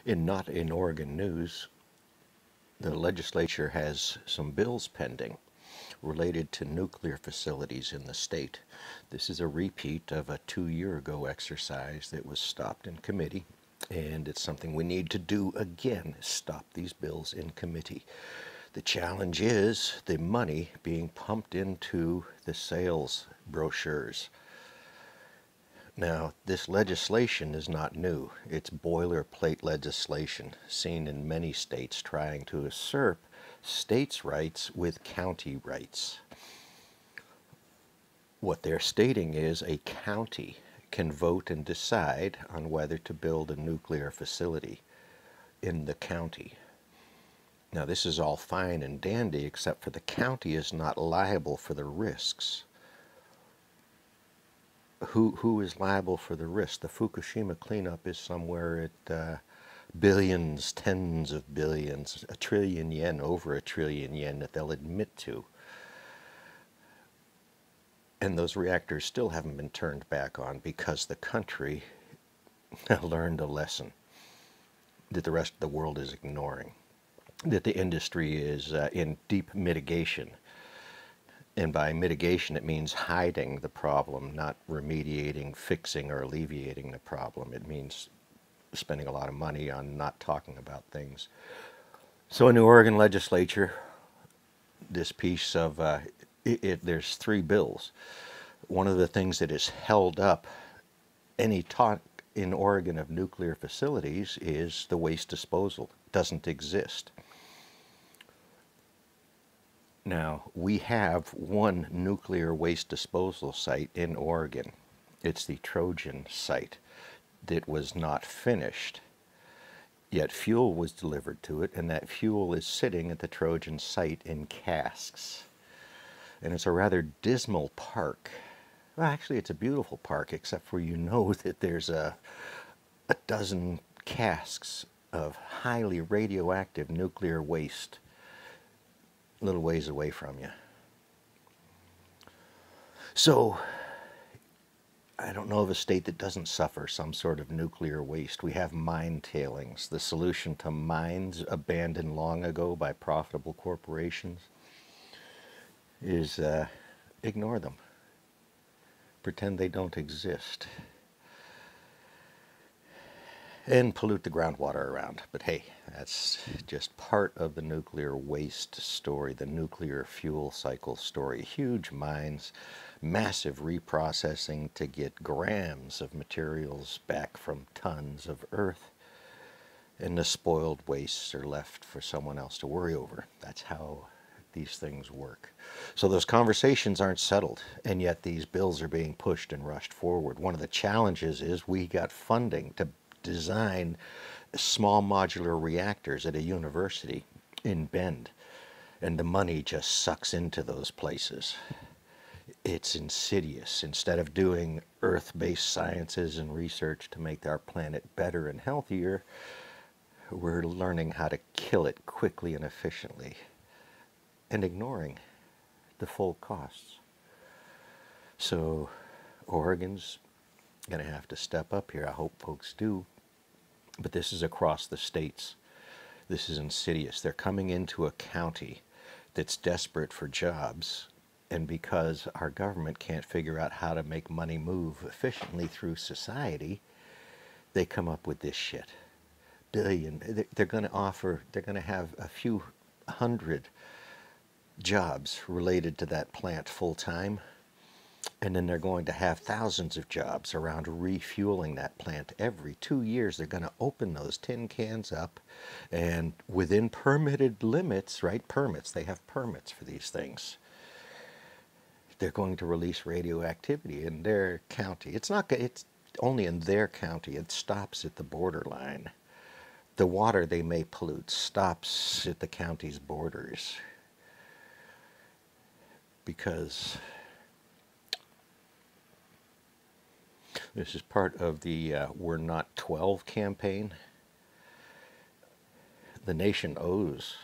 Not in Oregon news, the legislature has some bills pending related to nuclear facilities in the state. This is a repeat of a 2 year ago exercise that was stopped in committee, and it's something we need to do again, stop these bills in committee. The challenge is the money being pumped into the sales brochures. Now, this legislation is not new. It's boilerplate legislation seen in many states trying to usurp states' rights with county rights. What they're stating is a county can vote and decide on whether to build a nuclear facility in the county. Now, this is all fine and dandy, except for the county is not liable for the risks. Who is liable for the risk? The Fukushima cleanup is somewhere at billions, tens of billions, a trillion yen, over a trillion yen that they'll admit to. And those reactors still haven't been turned back on because the country learned a lesson that the rest of the world is ignoring, that the industry is in deep mitigation. And by mitigation, it means hiding the problem, not remediating, fixing, or alleviating the problem. It means spending a lot of money on not talking about things. So in the Oregon legislature, this piece of, there's 3 bills. One of the things that has held up any talk in Oregon of nuclear facilities is the waste disposal. It doesn't exist. Now, we have one nuclear waste disposal site in Oregon. It's the Trojan site that was not finished. Yet fuel was delivered to it, and that fuel is sitting at the Trojan site in casks. And it's a rather dismal park. Well, actually, it's a beautiful park, except for that there's a dozen casks of highly radioactive nuclear waste a little ways away from you. So, I don't know of a state that doesn't suffer some sort of nuclear waste. We have mine tailings. The solution to mines abandoned long ago by profitable corporations is ignore them. Pretend they don't exist. And pollute the groundwater around. But hey, that's just part of the nuclear waste story, the nuclear fuel cycle story. Huge mines, massive reprocessing to get grams of materials back from tons of earth, and the spoiled wastes are left for someone else to worry over. That's how these things work. So those conversations aren't settled, and yet these bills are being pushed and rushed forward. One of the challenges is we got funding to design small modular reactors at a university in Bend, and the money just sucks into those places. It's insidious. Instead of doing earth-based sciences and research to make our planet better and healthier, we're learning how to kill it quickly and efficiently and ignoring the full costs. So Oregon's going to have to step up here. I hope folks do. But this is across the states. This is insidious. They're coming into a county that's desperate for jobs, and because our government can't figure out how to make money move efficiently through society, they come up with this shit. They're going to have a few hundred jobs related to that plant full time. And then they're going to have thousands of jobs around refueling that plant. Every 2 years, they're going to open those tin cans up, and within permitted limits, right? Permits, they have permits for these things. They're going to release radioactivity in their county. It's only in their county. It stops at the borderline. The water they may pollute stops at the county's borders. Because this is part of the We're Not 12 campaign. The nation owes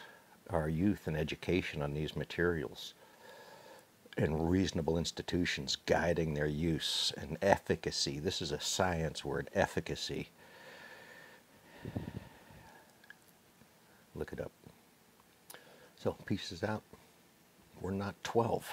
our youth an education on these materials, and reasonable institutions guiding their use, and efficacy. This is a science word, efficacy. So pieces out. We're not 12.